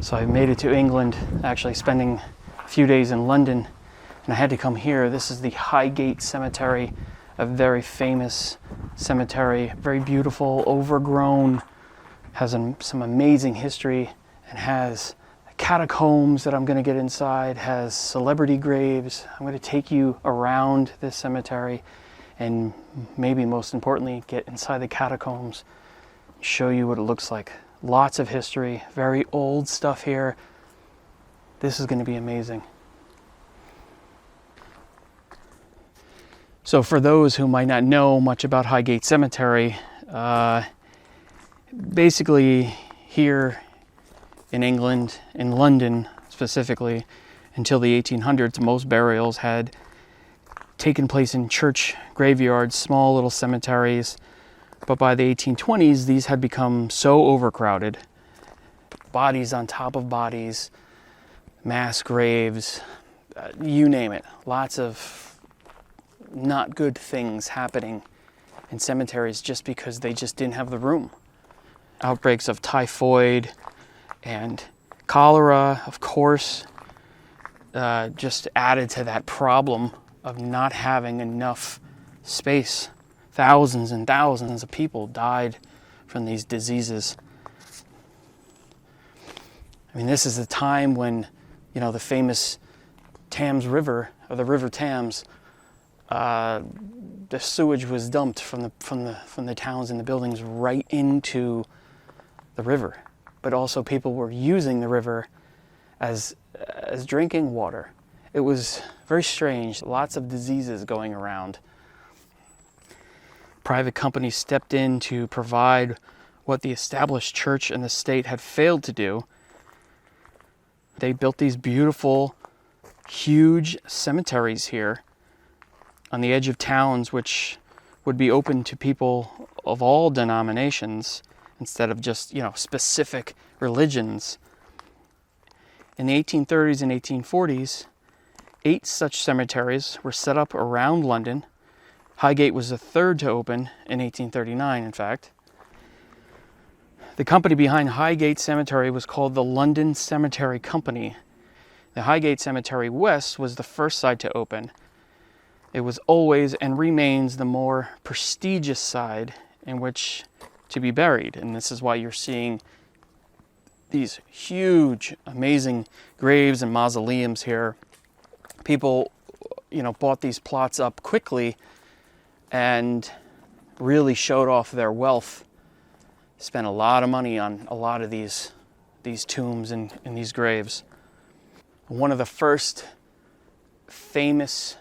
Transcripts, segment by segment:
So I made it to England, actually spending a few days in London, and I had to come here. This is the Highgate Cemetery, a very famous cemetery, very beautiful, overgrown, has some amazing history, and has catacombs that I'm going to get inside, has celebrity graves. I'm going to take you around this cemetery and maybe most importantly get inside the catacombs, show you what it looks like. Lots of history, very old stuff here. This is going to be amazing. So for those who might not know much about Highgate Cemetery, basically here in England, in London specifically, until the 1800s, most burials had taken place in church graveyards, small little cemeteries. But by the 1820s, these had become so overcrowded. Bodies on top of bodies, mass graves, you name it. Lots of not good things happening in cemeteries just because they just didn't have the room. Outbreaks of typhoid and cholera, of course, just added to that problem of not having enough space. Thousands and thousands of people died from these diseases. I mean, this is the time when, you know, the famous Thames River, or the River Thames, the sewage was dumped from the towns and the buildings right into the river. But also people were using the river as drinking water. It was very strange. Lots of diseases going around. Private companies stepped in to provide what the established church and the state had failed to do. They built these beautiful, huge cemeteries here on the edge of towns, which would be open to people of all denominations instead of just, you know, specific religions. In the 1830s and 1840s, 8 such cemeteries were set up around London. Highgate was the third to open in 1839, in fact. The company behind Highgate Cemetery was called the London Cemetery Company. The Highgate Cemetery West was the first site to open. It was always and remains the more prestigious side in which to be buried, and this is why you're seeing these huge, amazing graves and mausoleums here. People, you know, bought these plots up quickly and really showed off their wealth. Spent a lot of money on a lot of these tombs and these graves. One of the first famous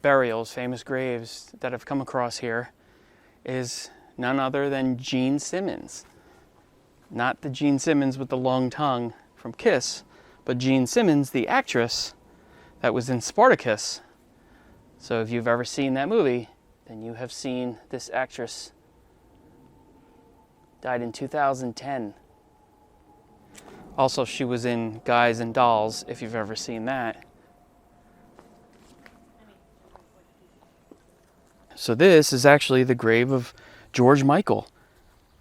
burials, famous graves that I've come across here is none other than Gene Simmons. Not the Gene Simmons with the long tongue from Kiss, but Gene Simmons, the actress that was in Spartacus. So if you've ever seen that movie, then you have seen this actress. Died in 2010. Also, she was in Guys and Dolls, if you've ever seen that. So this is actually the grave of George Michael.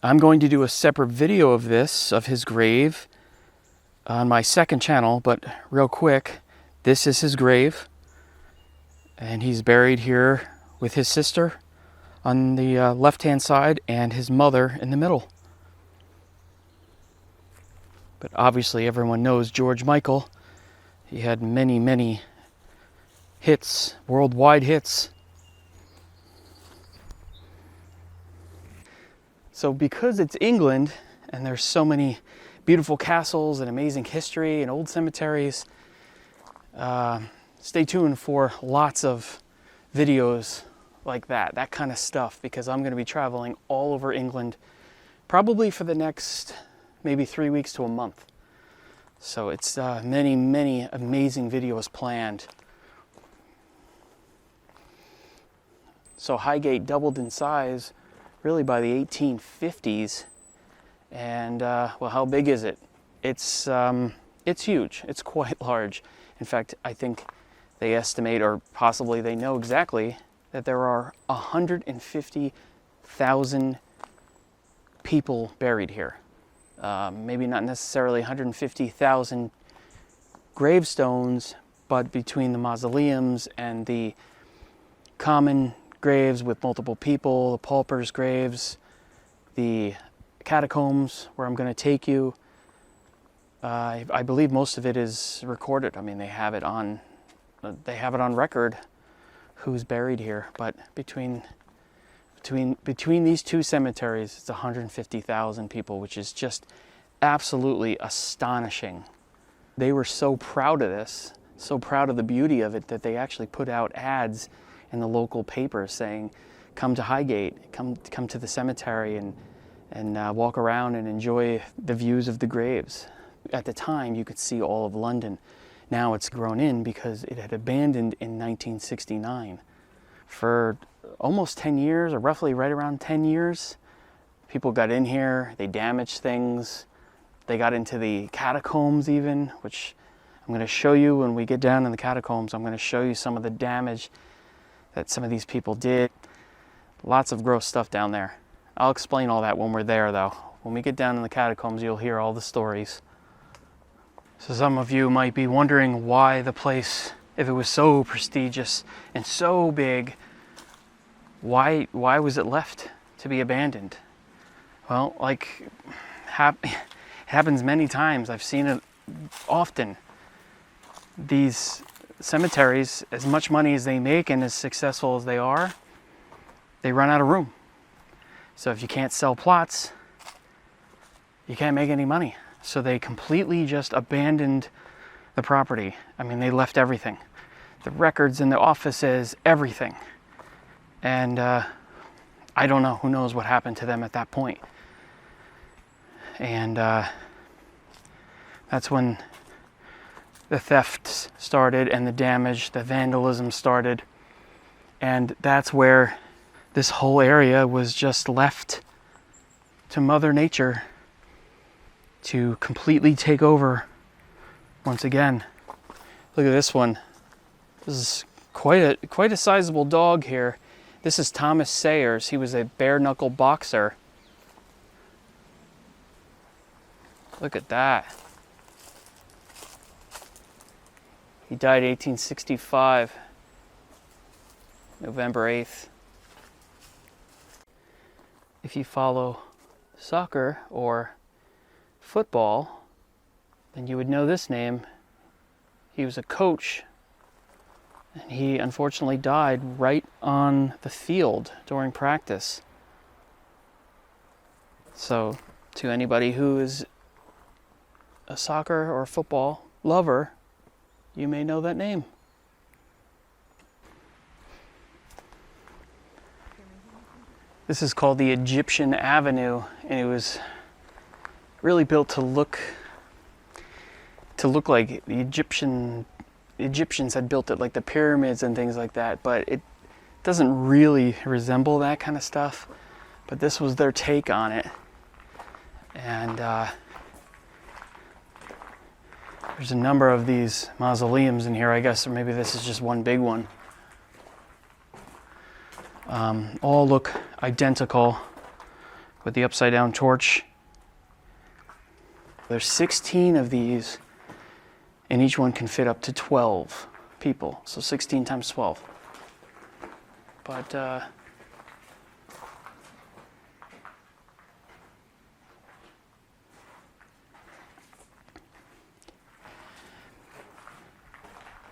I'm going to do a separate video of this, of his grave, on my second channel, but real quick, this is his grave, and he's buried here with his sister on the left-hand side and his mother in the middle. But obviously everyone knows George Michael. He had many, many hits, worldwide hits. So because it's England and there's so many beautiful castles and amazing history and old cemeteries, stay tuned for lots of videos like that kind of stuff, because I'm going to be traveling all over England probably for the next maybe 3 weeks to a month. So it's many, many amazing videos planned. So Highgate doubled in size really by the 1850s, and well, how big is it? It's huge. It's quite large. In fact, I think they estimate, or possibly they know exactly, that there are 150,000 people buried here. maybe not necessarily 150,000 gravestones, but between the mausoleums and the common graves with multiple people, the paupers' graves, the catacombs where I'm going to take you, I believe most of it is recorded. I mean, they have it on record who's buried here. But between these two cemeteries, it's 150,000 people, which is just absolutely astonishing. They were so proud of this, so proud of the beauty of it, that they actually put out ads in the local papers saying, "Come to Highgate, come to the cemetery and walk around and enjoy the views of the graves." At the time, you could see all of London. Now it's grown in because it had abandoned in 1969. For almost 10 years, or roughly right around 10 years, people got in here, they damaged things. They got into the catacombs even, which I'm going to show you when we get down in the catacombs. I'm going to show you some of the damage that some of these people did. Lots of gross stuff down there. I'll explain all that when we're there, though. When we get down in the catacombs, you'll hear all the stories. So some of you might be wondering why the place, if it was so prestigious and so big, why was it left to be abandoned? Well, like it happens many times. I've seen it often. These cemeteries, as much money as they make and as successful as they are, they run out of room. So if you can't sell plots, you can't make any money. So they completely just abandoned the property. I mean, they left everything. The records in the offices, everything. And I don't know, who knows what happened to them at that point. And that's when the thefts started and the damage, the vandalism started. And that's where this whole area was just left to Mother Nature to completely take over once again. Look at this one. This is quite a sizable dog here. This is Thomas Sayers. He was a bare-knuckle boxer. Look at that. He died 1865, November 8th. If you follow soccer or football, then you would know this name. He was a coach, and he unfortunately died right on the field during practice. So, to anybody who is a soccer or football lover, you may know that name. This is called the Egyptian Avenue, and it was really built to look like the Egyptians had built it, like the pyramids and things like that, but it doesn't really resemble that kind of stuff. But this was their take on it. And there's a number of these mausoleums in here, I guess, or maybe this is just one big one. All look identical with the upside down torch. There's 16 of these, and each one can fit up to 12 people. So 16 times 12. But and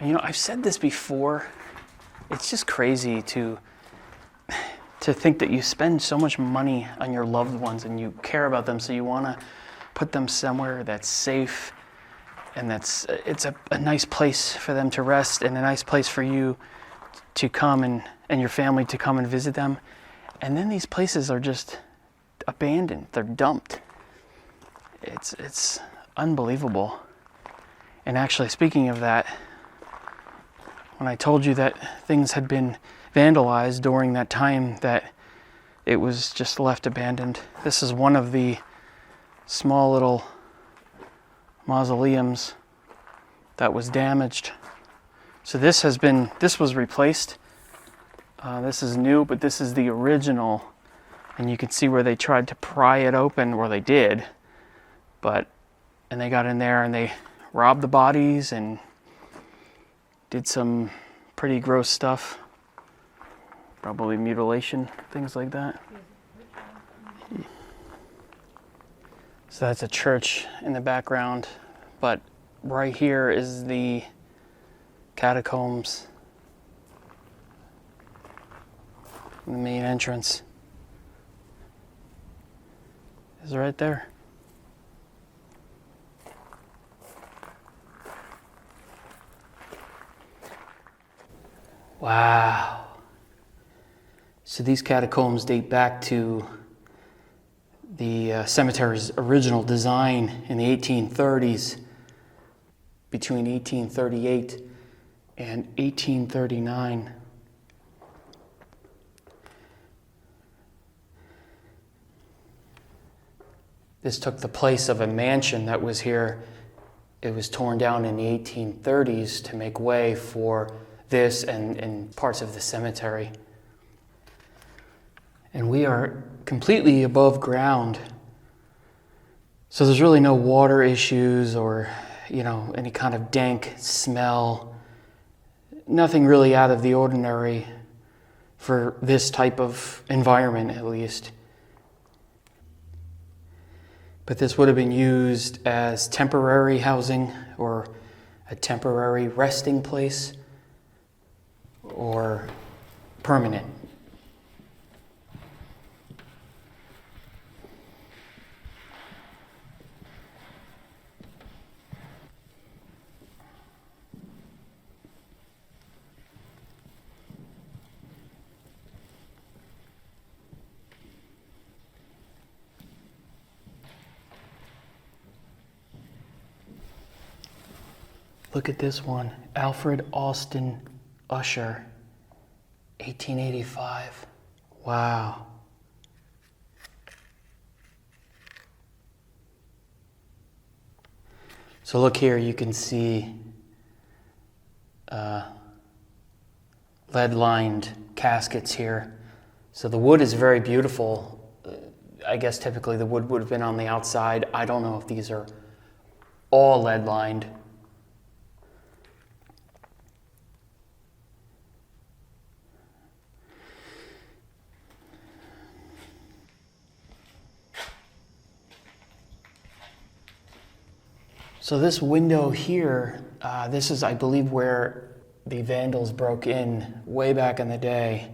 you know, I've said this before. It's just crazy to think that you spend so much money on your loved ones and you care about them, so you want to put them somewhere that's safe and it's a nice place for them to rest and a nice place for you to come and your family to come and visit them. And then these places are just abandoned. They're dumped. It's unbelievable. And actually, speaking of that, when I told you that things had been vandalized during that time that it was just left abandoned, this is one of the small little mausoleums that was damaged. So this was replaced. This is new, but this is the original. And you can see where they tried to pry it open, or they did. And they got in there and they robbed the bodies and did some pretty gross stuff. Probably mutilation, things like that. So that's a church in the background, but right here is the catacombs, the main entrance is right there. Wow. So these catacombs date back to the cemetery's original design in the 1830s, between 1838 and 1839. This took the place of a mansion that was here. It was torn down in the 1830s to make way for this and parts of the cemetery. And we are completely above ground. So there's really no water issues or, any kind of dank smell. Nothing really out of the ordinary for this type of environment, at least. But this would have been used as temporary housing or a temporary resting place or permanent. Look at this one, Alfred Austin Usher, 1885. Wow. So look here, you can see lead-lined caskets here. So the wood is very beautiful. I guess typically the wood would have been on the outside. I don't know if these are all lead-lined. So this window here, this is, I believe, where the Vandals broke in way back in the day.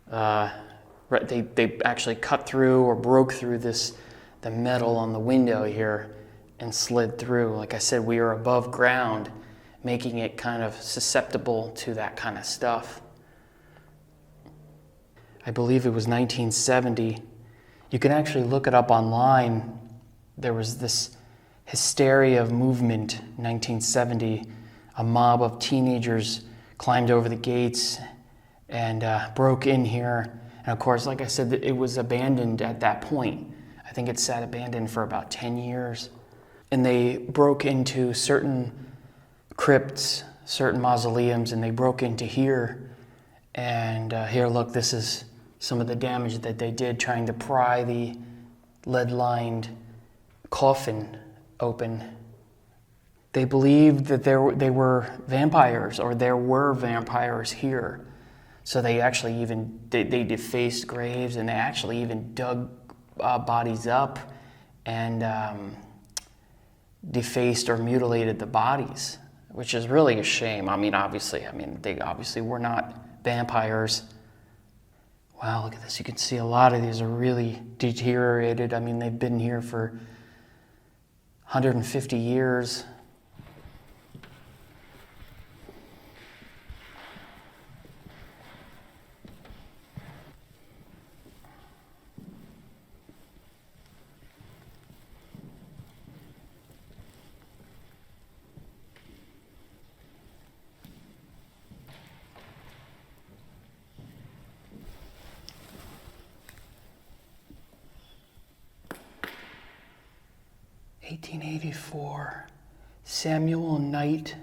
They actually cut through or broke through the metal on the window here and slid through. Like I said, we are above ground, making it kind of susceptible to that kind of stuff. I believe it was 1970. You can actually look it up online. There was this hysteria of movement, 1970. A mob of teenagers climbed over the gates and broke in here. And of course, like I said, it was abandoned at that point. I think it sat abandoned for about 10 years. And they broke into certain crypts, certain mausoleums, and they broke into here. And here, look, this is some of the damage that they did trying to pry the lead-lined coffin open. They believed that they were vampires, or there were vampires here. So they actually even, they defaced graves, and they actually even dug bodies up and defaced or mutilated the bodies, which is really a shame. They obviously were not vampires. Wow, look at this. You can see a lot of these are really deteriorated. They've been here for 150 years. (1884). Samuel Knight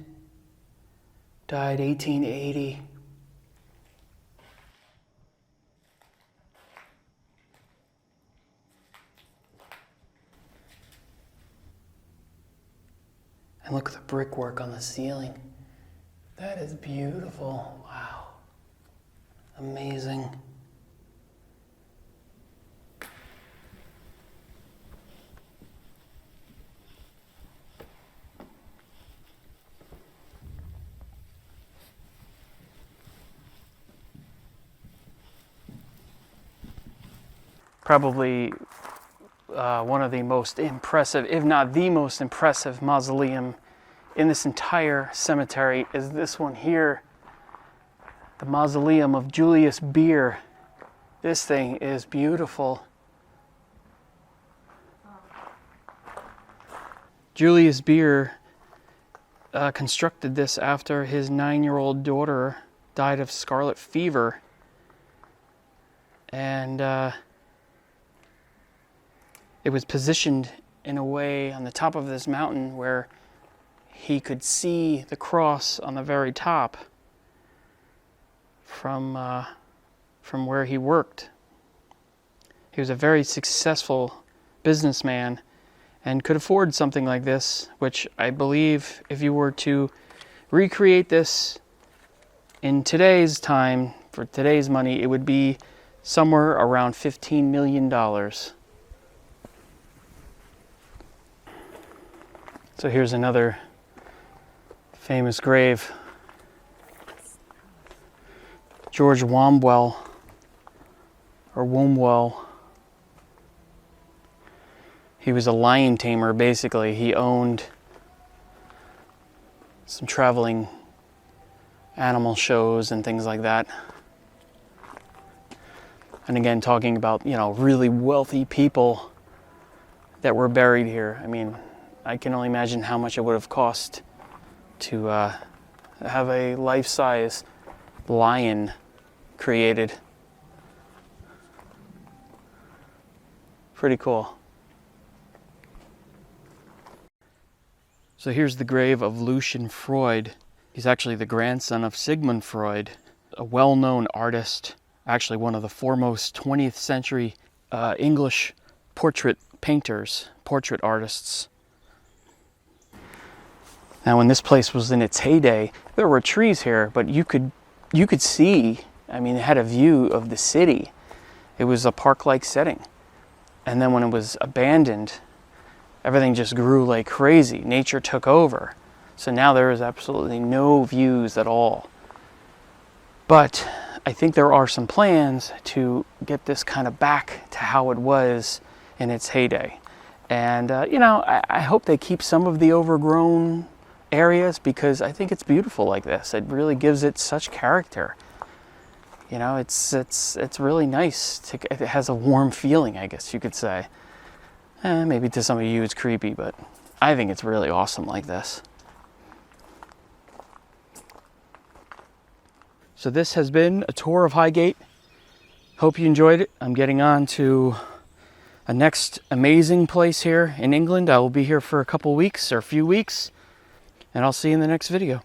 died 1880. And look at the brickwork on the ceiling. That is beautiful. Wow. Amazing. Probably one of the most impressive, if not the most impressive mausoleum in this entire cemetery is this one here, the Mausoleum of Julius Beer. This thing is beautiful. Julius Beer constructed this after his 9-year-old daughter died of scarlet fever. And it was positioned in a way on the top of this mountain where he could see the cross on the very top from where he worked. He was a very successful businessman and could afford something like this, which I believe if you were to recreate this in today's time, for today's money, it would be somewhere around $15 million. So here's another famous grave. George Wombwell, or Wombwell. He was a lion tamer, basically. He owned some traveling animal shows and things like that. And again, talking about, really wealthy people that were buried here. I mean, I can only imagine how much it would have cost to have a life-size lion created. Pretty cool. So here's the grave of Lucian Freud. He's actually the grandson of Sigmund Freud, a well-known artist, actually one of the foremost 20th century English portrait painters, portrait artists. Now, when this place was in its heyday, there were trees here, but you could see, it had a view of the city. It was a park-like setting. And then when it was abandoned, everything just grew like crazy. Nature took over. So now there is absolutely no views at all. But I think there are some plans to get this kind of back to how it was in its heyday. And, I hope they keep some of the overgrown areas because I think it's beautiful like this. It really gives it such character. It's really nice. It has a warm feeling, I guess you could say. Maybe to some of you it's creepy, but I think it's really awesome like this. So this has been a tour of Highgate. Hope you enjoyed it. I'm getting on to a next amazing place here in England. I will be here for a couple weeks or a few weeks, and I'll see you in the next video.